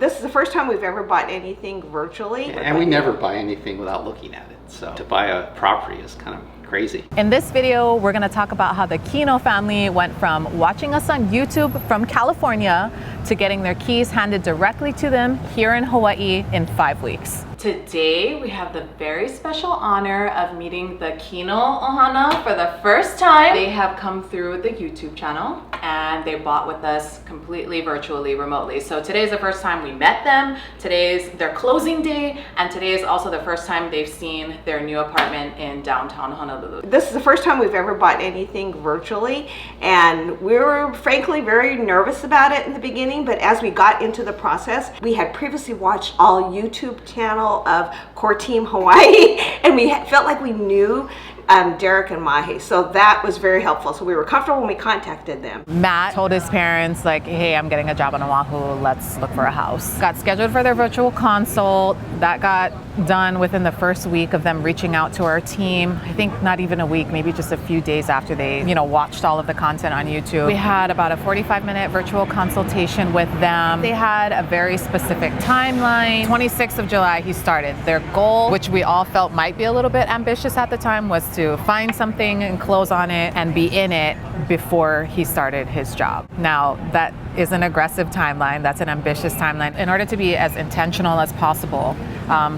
This is the first time we've ever bought anything virtually. And we never buy anything without looking at it. So to buy a property is kind of crazy. In this video, we're going to talk about how the Kino family went from watching us on YouTube from California to getting their keys handed directly to them here in Hawaii in 5 weeks. Today, we have the very special honor of meeting the Kino Ohana for the first time. They have come through the YouTube channel and they bought with us completely virtually, remotely. So today is the first time we met them. Today's their closing day, and today is also the first time they've seen their new apartment in downtown Honolulu. This is the first time we've ever bought anything virtually, and we were frankly very nervous about it in the beginning, but as we got into the process, we had previously watched all YouTube channel of Core Team Hawaii, and we felt like we knew Derek and Mahe, so that was very helpful. So we were comfortable when we contacted them. Matt told his parents, like, hey, I'm getting a job on Oahu, let's look for a house. Got scheduled for their virtual consult. That got done within the first week of them reaching out to our team. I think not even a week, maybe just a few days after they, watched all of the content on YouTube. We had about a 45-minute virtual consultation with them. They had a very specific timeline. 26th of July, he started. Their goal, which we all felt might be a little bit ambitious at the time, was to find something and close on it and be in it before he started his job. Now, that is an aggressive timeline. That's an ambitious timeline. In order to be as intentional as possible,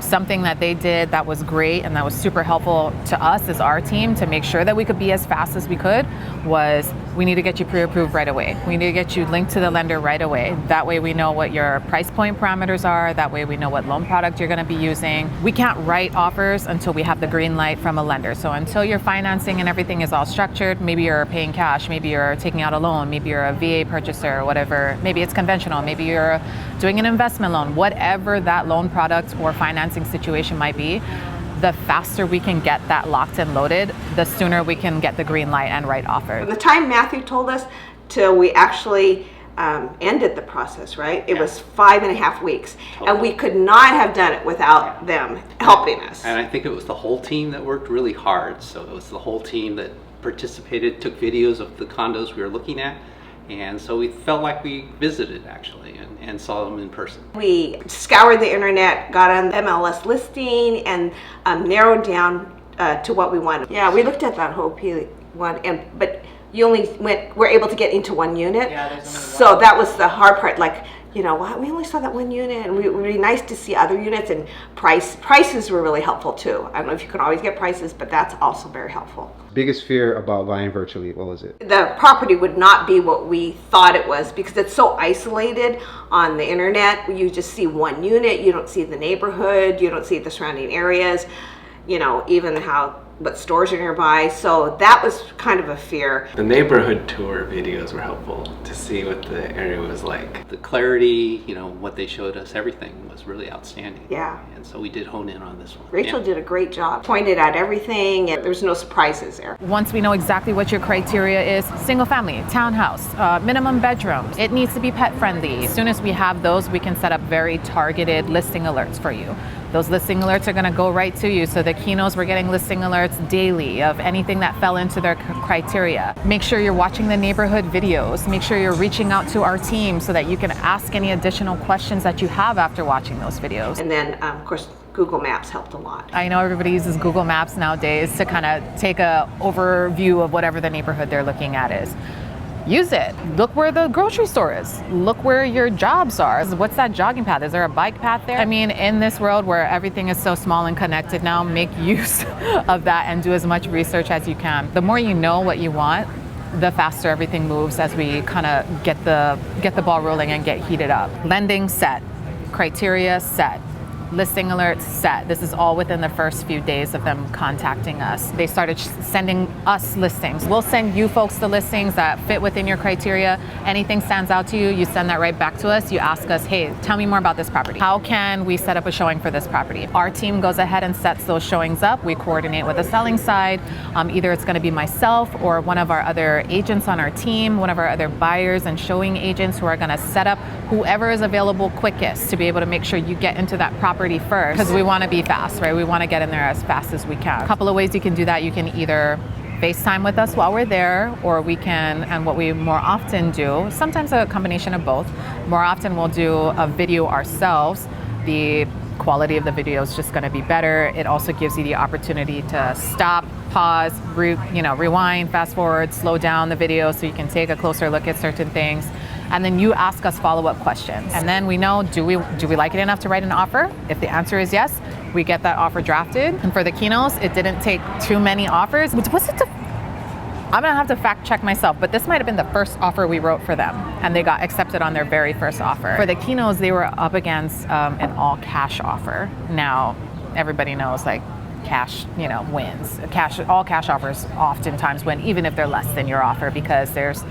something that they did that was great and that was super helpful to us as our team to make sure that we could be as fast as we could was, we need to get you pre-approved right away. We need to get you linked to the lender right away. That way we know what your price point parameters are. That way we know what loan product you're gonna be using. We can't write offers until we have the green light from a lender. So until your financing and everything is all structured, maybe you're paying cash, maybe you're taking out a loan, maybe you're a VA purchaser or whatever, maybe it's conventional, maybe you're doing an investment loan, whatever that loan product or financing situation might be, the faster we can get that locked and loaded, the sooner we can get the green light and write offers. From the time Matthew told us till we actually ended the process, right? It was 5.5 weeks. Totally. And we could not have done it without them helping us. And I think it was the whole team that worked really hard. So it was the whole team that participated, took videos of the condos we were looking at. And so we felt like we visited actually and saw them in person. We scoured the internet, got on the MLS listing, and narrowed down to what we wanted. Yeah, we looked at that whole one, but you only were able to get into one unit. Yeah, there's only one. So that was the hard part. Like, we only saw that one unit, and it would be nice to see other units, and prices were really helpful too. I don't know if you can always get prices, but that's also very helpful. Biggest fear about buying virtually, what was it? The property would not be what we thought it was because it's so isolated on the internet. You just see one unit, you don't see the neighborhood, you don't see the surrounding areas, even what stores are nearby. So that was kind of a fear. The neighborhood tour videos were helpful to see what the area was like. The clarity, what they showed us, everything was really outstanding. Yeah. And so we did hone in on this one. Rachel did a great job. Pointed out everything, and there's no surprises there. Once we know exactly what your criteria is, single family, townhouse, minimum bedrooms, it needs to be pet friendly. As soon as we have those, we can set up very targeted listing alerts for you. Those listing alerts are going to go right to you. So the Kinos were getting listing alerts daily of anything that fell into their criteria. Make sure you're watching the neighborhood videos. Make sure you're reaching out to our team so that you can ask any additional questions that you have after watching those videos. And then, of course, Google Maps helped a lot. I know everybody uses Google Maps nowadays to kind of take a overview of whatever the neighborhood they're looking at is. Use it. Look where the grocery store is. Look where your jobs are. What's that jogging path? Is there a bike path there? I mean, in this world where everything is so small and connected now, make use of that and do as much research as you can. The more you know what you want, the faster everything moves as we kind of get the ball rolling and get heated up. Lending set, criteria set, listing alerts set. This is all within the first few days of them contacting us. They started sending us listings. We'll send you folks the listings that fit within your criteria. Anything stands out to you, you send that right back to us. You ask us, hey, tell me more about this property. How can we set up a showing for this property? Our team goes ahead and sets those showings up. We coordinate with the selling side. Either it's going to be myself or one of our other agents on our team, one of our other buyers and showing agents who are going to set up whoever is available quickest to be able to make sure you get into that property first, because we want to be fast, right? We want to get in there as fast as we can. A couple of ways you can do that. You can either FaceTime with us while we're there, or we can, and what we more often do, sometimes a combination of both, more often we'll do a video ourselves. The quality of the video is just going to be better. It also gives you the opportunity to stop, pause, rewind, fast forward, slow down the video so you can take a closer look at certain things. And then you ask us follow-up questions. And then we know, do we like it enough to write an offer? If the answer is yes, we get that offer drafted. And for the Kinos, it didn't take too many offers. I'm gonna have to fact check myself, but this might have been the first offer we wrote for them, and they got accepted on their very first offer. For the Kinos, they were up against an all cash offer. Now, everybody knows like cash, wins. All cash offers oftentimes win, even if they're less than your offer, because there's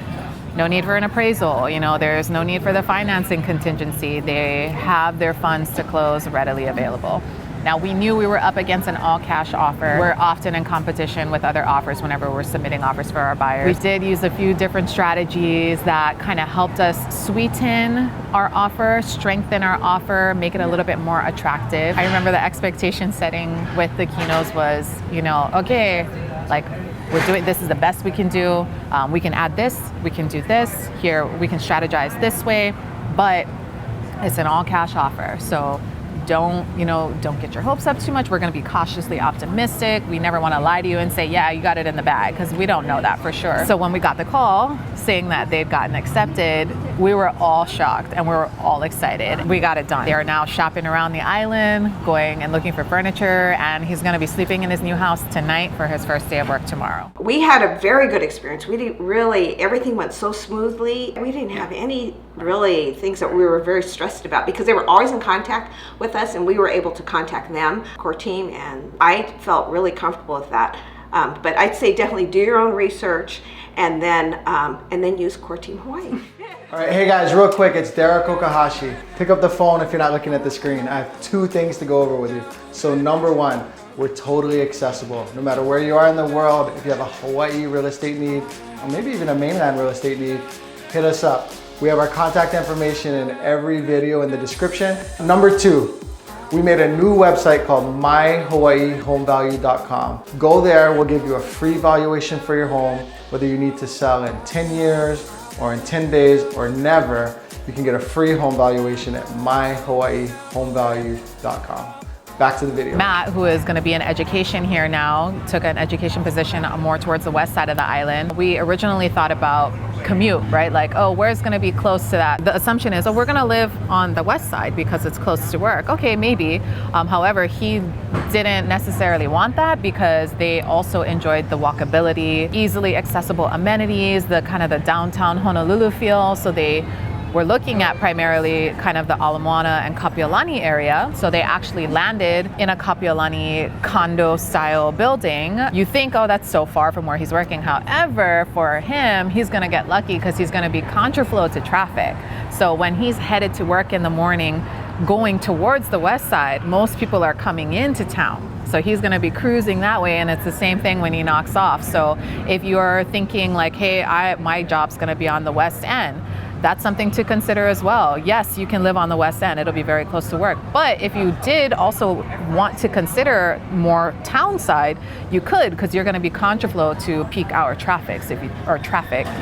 no need for an appraisal, there's no need for the financing contingency. They have their funds to close readily available. Now, we knew we were up against an all-cash offer. We're often in competition with other offers whenever we're submitting offers for our buyers. We did use a few different strategies that kind of helped us sweeten our offer, strengthen our offer, make it a little bit more attractive. I remember the expectation setting with the Kinos was, okay, like, we're doing, this is the best we can do. We can add this, we can do this. Here, we can strategize this way, but it's an all-cash offer. So don't get your hopes up too much. We're going to be cautiously optimistic. We never want to lie to you and say, yeah, you got it in the bag, because we don't know that for sure. So when we got the call saying that they'd gotten accepted, we were all shocked and we were all excited. We got it done. They are now shopping around the island, going and looking for furniture, and he's going to be sleeping in his new house tonight for his first day of work tomorrow. We had a very good experience. We didn't really, everything went so smoothly. We didn't have any really things that we were very stressed about, because they were always in contact with us and we were able to contact them, core team, and I felt really comfortable with that. But I'd say definitely do your own research and then use Core Team Hawaii. All right, hey guys, real quick, it's Derek Okahashi. Pick up the phone if you're not looking at the screen. I have 2 things to go over with you. So number 1, we're totally accessible. No matter where you are in the world, if you have a Hawaii real estate need, or maybe even a mainland real estate need, hit us up. We have our contact information in every video in the description. Number 2, we made a new website called myhawaiihomevalue.com. Go there, we'll give you a free valuation for your home, whether you need to sell in 10 years or in 10 days or never. You can get a free home valuation at myhawaiihomevalue.com. Back to the video. Matt, who is going to be in education here now, took an education position more towards the west side of the island. We originally thought about commute, right? Like, oh, where's going to be close to that? The assumption is, oh, we're going to live on the west side because it's close to work. Okay, maybe. However, he didn't necessarily want that, because they also enjoyed the walkability, easily accessible amenities, the kind of the downtown Honolulu feel. So they were looking at primarily kind of the Ala Moana and Kapiolani area. So they actually landed in a Kapiolani condo style building. You think, oh, that's so far from where he's working. However, for him, he's gonna get lucky because he's gonna be contraflow to traffic. So when he's headed to work in the morning, going towards the west side, most people are coming into town. So he's gonna be cruising that way, and it's the same thing when he knocks off. So if you're thinking like, hey, my job's gonna be on the west end, that's something to consider as well. Yes, you can live on the west end. It'll be very close to work. But if you did also want to consider more town side, you could, because you're going to be contraflow to peak hour traffic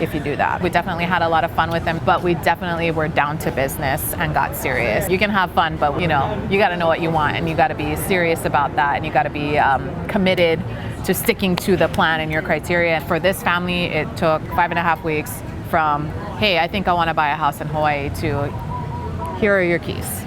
if you do that. We definitely had a lot of fun with them, but we definitely were down to business and got serious. You can have fun, but you got to know what you want, and you got to be serious about that, and you got to be committed to sticking to the plan and your criteria. And for this family, it took 5.5 weeks from, hey, I think I want to buy a house in Hawaii, to here are your keys.